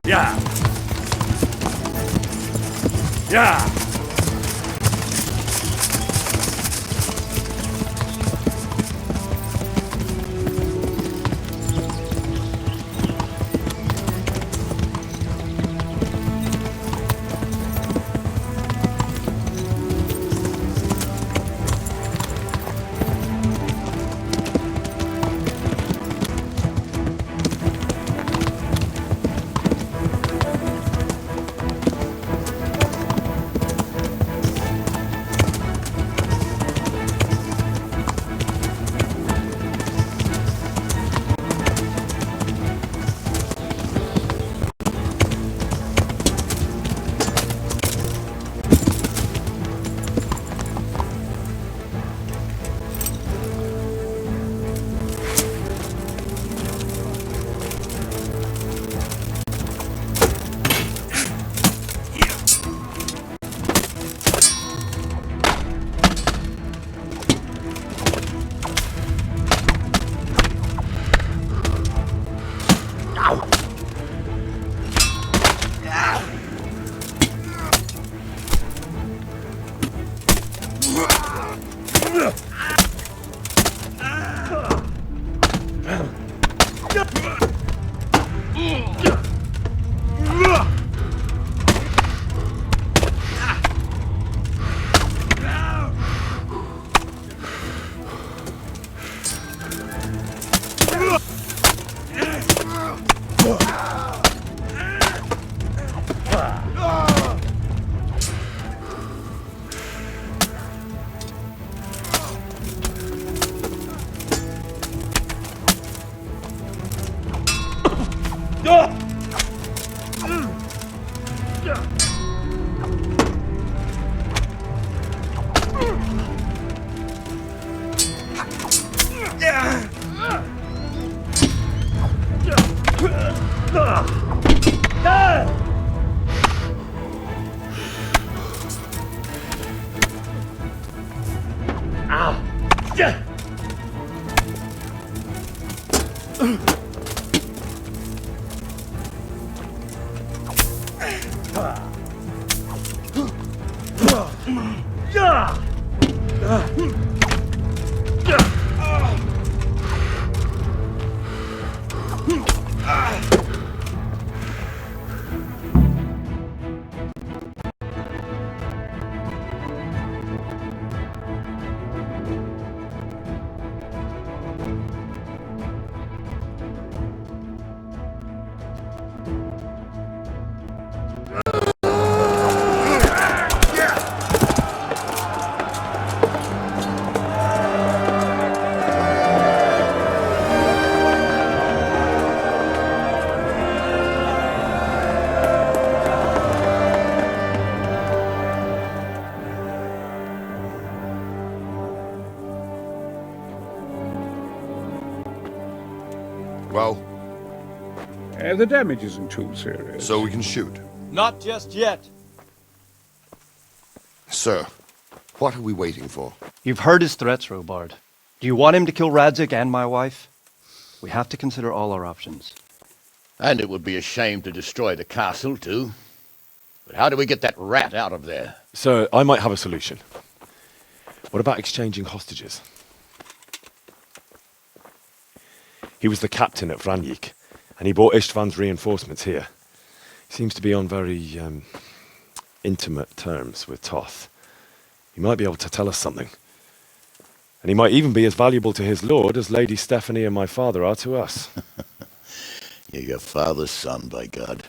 Yeah. Yeah. Well? The damage isn't too serious. So we can shoot. Not just yet. Sir, what are we waiting for? You've heard his threats, Robard. Do you want him to kill Radzik and my wife? We have to consider all our options. And it would be a shame to destroy the castle, too. But how do we get that rat out of there? Sir, I might have a solution. What about exchanging hostages? He was the captain at Vranjik, and he brought Istvan's reinforcements here. He seems to be on very, intimate terms with Toth. He might be able to tell us something. And he might even be as valuable to his lord as Lady Stephanie and my father are to us. You're your father's son, by God.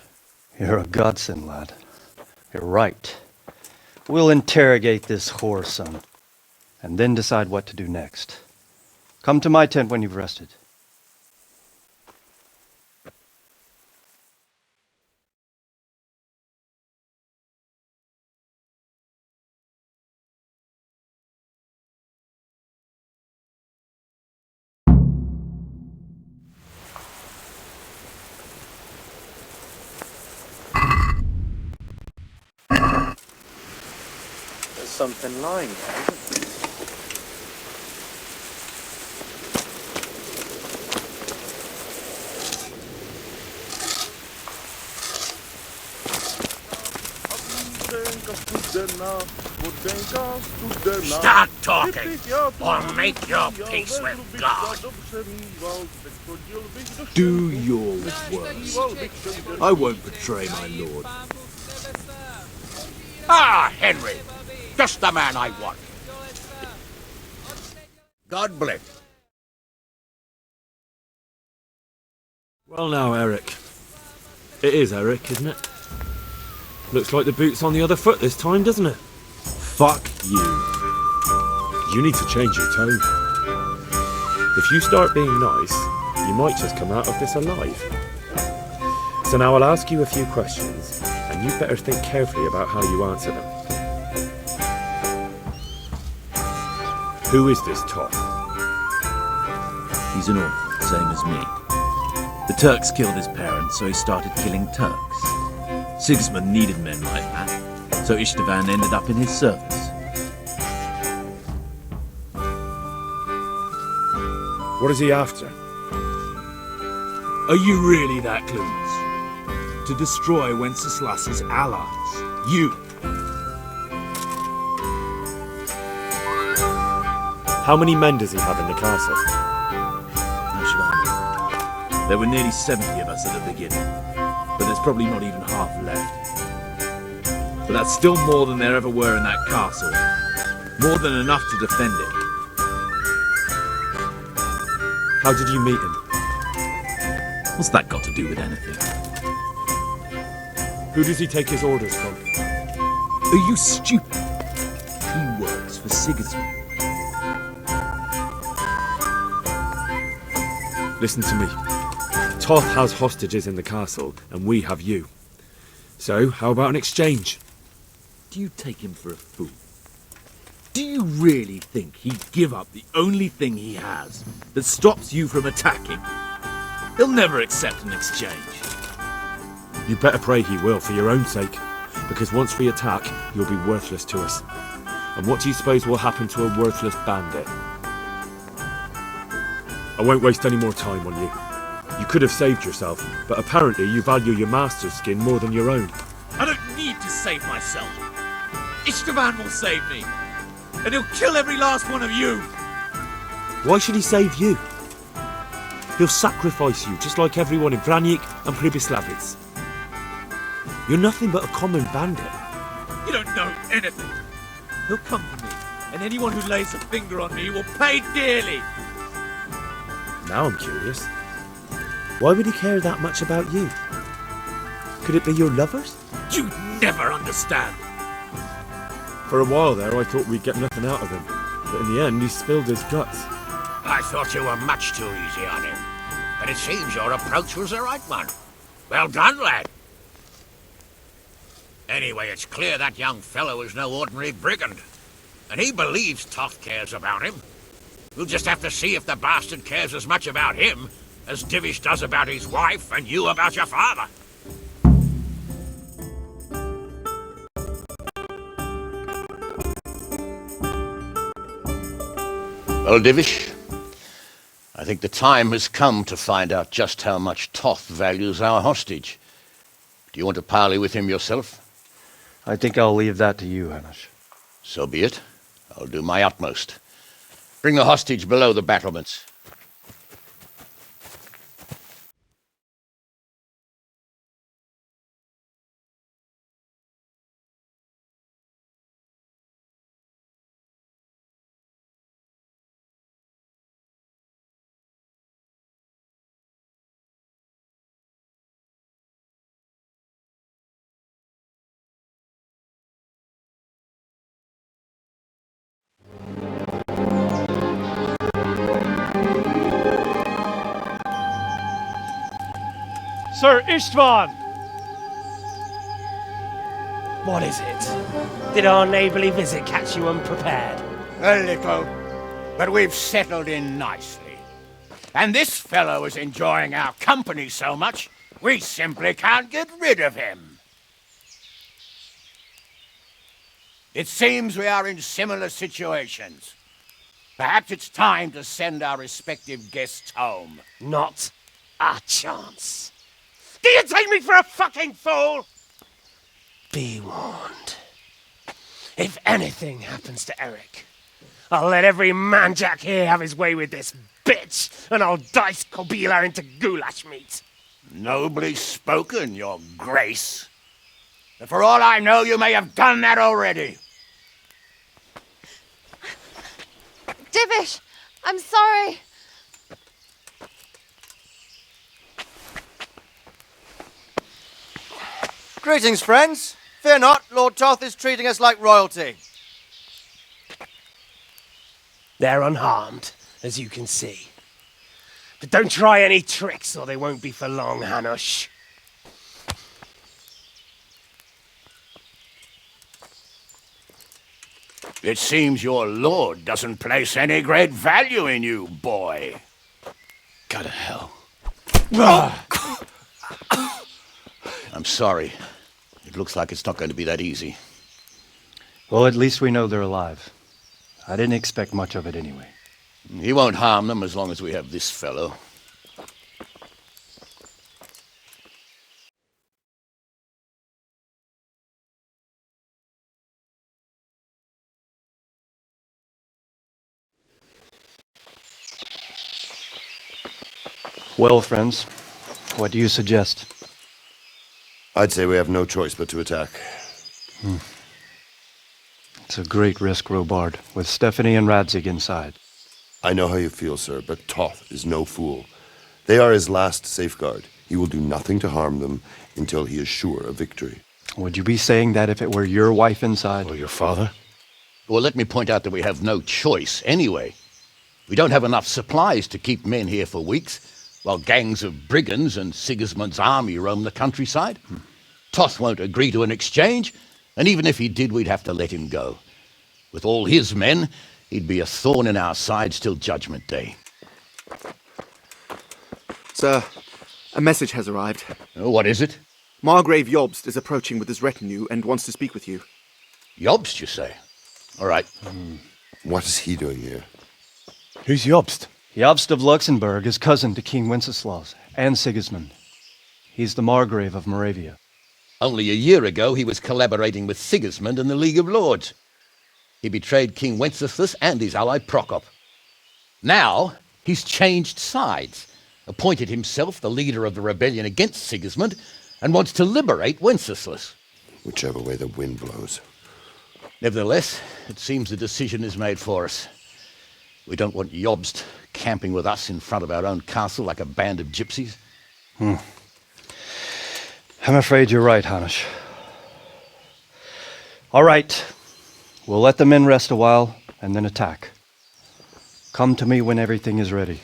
You're a godson, lad. You're right. We'll interrogate this whore son, and then decide what to do next. Come to my tent when you've rested. Something lying there, isn't there? Start talking, or make your peace with God. Do your worst. I won't betray my lord. Ah, Henry, just the man I want. God bless. Well now, Eric. It is Eric, isn't it? Looks like the boot's on the other foot this time, doesn't it? Fuck you. You need to change your tone. If you start being nice, you might just come out of this alive. So now I'll ask you a few questions, and you better think carefully about how you answer them. Who is this Toth? He's an orphan, same as me. The Turks killed his parents, so he started killing Turks. Sigismund needed men like that, so Istvan ended up in his service. What is he after? Are you really that clueless? To destroy Wenceslas's allies. You. How many men does he have in the castle? How should I know? There were nearly 70 of us at the beginning, but there's probably not even half left. But that's still more than there ever were in that castle. More than enough to defend it. How did you meet him? What's that got to do with anything? Who does he take his orders from? Are you stupid? He works for Sigismund. Listen to me. Toth has hostages in the castle, and we have you. So, how about an exchange? Do you take him for a fool? Do you really think he'd give up the only thing he has that stops you from attacking? He'll never accept an exchange. You better pray he will, for your own sake. Because once we attack, you'll be worthless to us. And what do you suppose will happen to a worthless bandit? I won't waste any more time on you. You could have saved yourself, but apparently you value your master's skin more than your own. I don't need to save myself. Istvan will save me. And he'll kill every last one of you. Why should he save you? He'll sacrifice you, just like everyone in Vranjik and Pribyslavitz. You're nothing but a common bandit. You don't know anything. He'll come for me, and anyone who lays a finger on me will pay dearly. Now I'm curious. Why would he care that much about you? Could it be your lovers? You'd never understand. For a while there, I thought we'd get nothing out of him. But in the end, he spilled his guts. I thought you were much too easy on him. But it seems your approach was the right one. Well done, lad. Anyway, it's clear that young fellow is no ordinary brigand. And he believes Toth cares about him. We'll just have to see if the bastard cares as much about him as Divish does about his wife and you about your father. Well, Divish, I think the time has come to find out just how much Toth values our hostage. Do you want to parley with him yourself? I think I'll leave that to you, Hamish. So be it. I'll do my utmost. Bring the hostage below the battlements. Sir Istvan! What is it? Did our neighbourly visit catch you unprepared? A little, but we've settled in nicely. And this fellow is enjoying our company so much, we simply can't get rid of him. It seems we are in similar situations. Perhaps it's time to send our respective guests home. Not a chance. Do you take me for a fucking fool? Be warned. If anything happens to Eric, I'll let every manjack here have his way with this bitch, and I'll dice Kobila into goulash meat. Nobly spoken, your grace. But for all I know, you may have done that already. Divish, I'm sorry. Greetings, friends. Fear not, Lord Toth is treating us like royalty. They're unharmed, as you can see. But don't try any tricks, or they won't be for long, Hanush. It seems your lord doesn't place any great value in you, boy. Go to hell. I'm sorry. It looks like it's not going to be that easy. Well, at least we know they're alive. I didn't expect much of it anyway. He won't harm them as long as we have this fellow. Well, friends, what do you suggest? I'd say we have no choice but to attack. It's a great risk, Robard, with Stephanie and Radzig inside. I know how you feel, sir, but Toth is no fool. They are his last safeguard. He will do nothing to harm them until he is sure of victory. Would you be saying that if it were your wife inside? Or your father? Well, let me point out that we have no choice anyway. We don't have enough supplies to keep men here for weeks, while gangs of brigands and Sigismund's army roam the countryside. Toth won't agree to an exchange, and even if he did, we'd have to let him go. With all his men, he'd be a thorn in our sides till Judgment Day. Sir, a message has arrived. Oh, what is it? Margrave Jobst is approaching with his retinue and wants to speak with you. Jobst, you say? All right. What is he doing here? Who's Jobst? Jobst of Luxembourg is cousin to King Wenceslaus and Sigismund. He's the Margrave of Moravia. Only a year ago, he was collaborating with Sigismund and the League of Lords. He betrayed King Wenceslas and his ally Prokop. Now, he's changed sides, appointed himself the leader of the rebellion against Sigismund, and wants to liberate Wenceslas. Whichever way the wind blows. Nevertheless, it seems the decision is made for us. We don't want Jobst camping with us in front of our own castle like a band of gypsies. I'm afraid you're right, Hanush. All right. We'll let the men rest a while and then attack. Come to me when everything is ready.